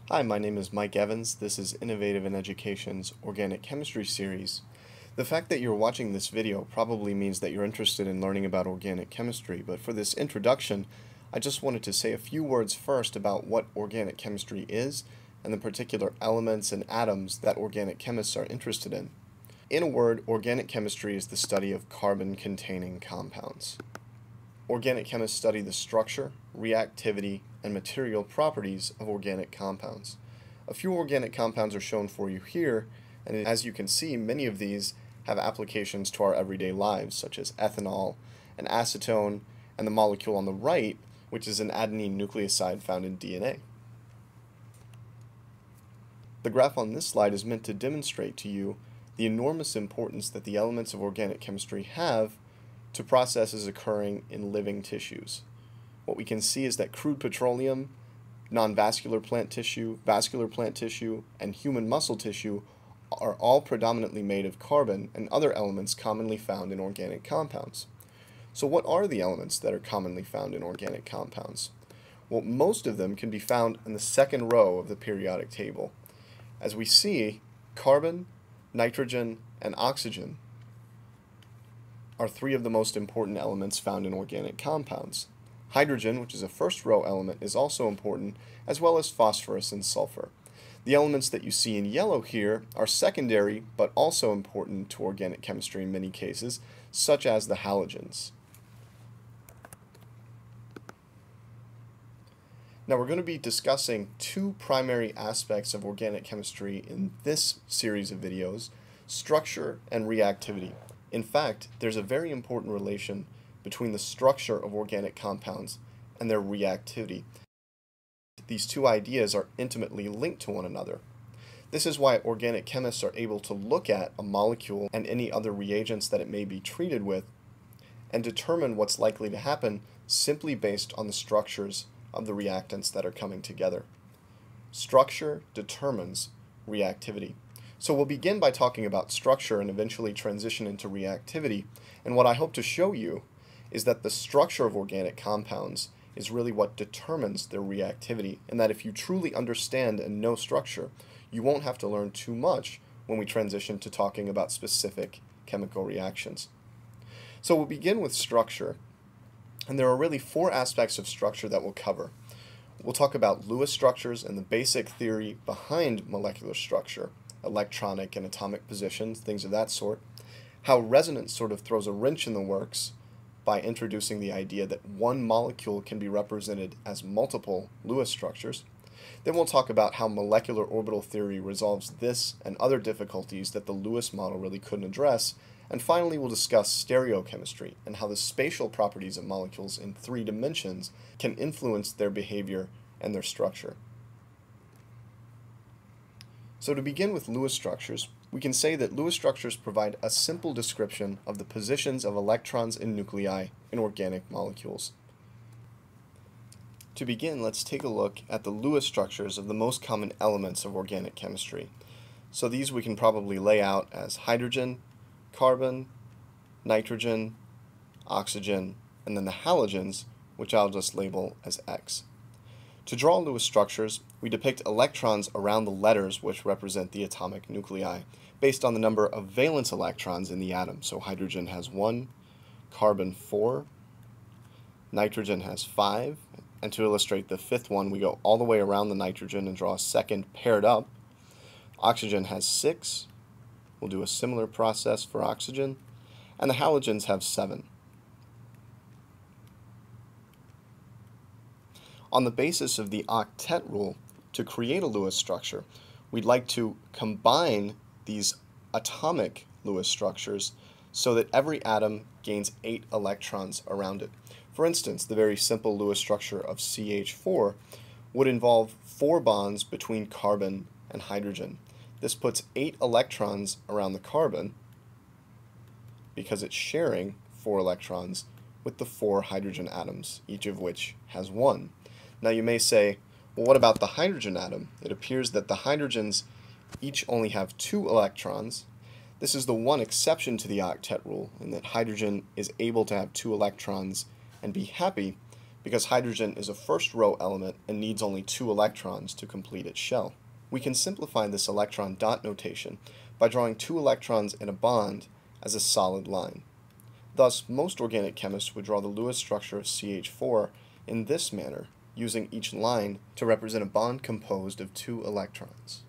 Hi, my name is Mike Evans. This is Innovative in Education's Organic Chemistry series. The fact that you're watching this video probably means that you're interested in learning about organic chemistry, but for this introduction, I just wanted to say a few words first about what organic chemistry is and the particular elements and atoms that organic chemists are interested in. In a word, organic chemistry is the study of carbon-containing compounds. Organic chemists study the structure, reactivity, and material properties of organic compounds. A few organic compounds are shown for you here, and as you can see, many of these have applications to our everyday lives, such as ethanol, and acetone, and the molecule on the right, which is an adenine nucleoside found in DNA. The graph on this slide is meant to demonstrate to you the enormous importance that the elements of organic chemistry have to processes occurring in living tissues. What we can see is that crude petroleum, non-vascular plant tissue, vascular plant tissue, and human muscle tissue are all predominantly made of carbon and other elements commonly found in organic compounds. So what are the elements that are commonly found in organic compounds? Well, most of them can be found in the second row of the periodic table. As we see, carbon, nitrogen, and oxygen are three of the most important elements found in organic compounds. Hydrogen, which is a first row element, is also important, as well as phosphorus and sulfur. The elements that you see in yellow here are secondary, but also important to organic chemistry in many cases, such as the halogens. Now we're going to be discussing two primary aspects of organic chemistry in this series of videos: structure and reactivity. In fact, there's a very important relation between the structure of organic compounds and their reactivity. These two ideas are intimately linked to one another. This is why organic chemists are able to look at a molecule and any other reagents that it may be treated with and determine what's likely to happen simply based on the structures of the reactants that are coming together. Structure determines reactivity. So we'll begin by talking about structure and eventually transition into reactivity. And what I hope to show you is that the structure of organic compounds is really what determines their reactivity, and that if you truly understand and know structure, you won't have to learn too much when we transition to talking about specific chemical reactions. So we'll begin with structure, and there are really four aspects of structure that we'll cover. We'll talk about Lewis structures and the basic theory behind molecular structure, electronic and atomic positions, things of that sort. How resonance sort of throws a wrench in the works by introducing the idea that one molecule can be represented as multiple Lewis structures. Then we'll talk about how molecular orbital theory resolves this and other difficulties that the Lewis model really couldn't address. And finally, we'll discuss stereochemistry and how the spatial properties of molecules in 3 dimensions can influence their behavior and their structure. So to begin with Lewis structures, we can say that Lewis structures provide a simple description of the positions of electrons in nuclei in organic molecules. To begin, let's take a look at the Lewis structures of the most common elements of organic chemistry. So these we can probably lay out as hydrogen, carbon, nitrogen, oxygen, and then the halogens, which I'll just label as X. To draw Lewis structures, we depict electrons around the letters which represent the atomic nuclei, based on the number of valence electrons in the atom. So hydrogen has 1, carbon 4, nitrogen has 5, and to illustrate the 5th one, we go all the way around the nitrogen and draw a second paired up. Oxygen has 6. We'll do a similar process for oxygen, and the halogens have 7. On the basis of the octet rule, to create a Lewis structure, we'd like to combine these atomic Lewis structures so that every atom gains 8 electrons around it. For instance, the very simple Lewis structure of CH4 would involve 4 bonds between carbon and hydrogen. This puts 8 electrons around the carbon because it's sharing 4 electrons with the 4 hydrogen atoms, each of which has 1. Now you may say, well, what about the hydrogen atom? It appears that the hydrogens each only have 2 electrons. This is the one exception to the octet rule, in that hydrogen is able to have 2 electrons and be happy, because hydrogen is a first row element and needs only 2 electrons to complete its shell. We can simplify this electron dot notation by drawing 2 electrons in a bond as a solid line. Thus, most organic chemists would draw the Lewis structure of CH4 in this manner, using each line to represent a bond composed of 2 electrons.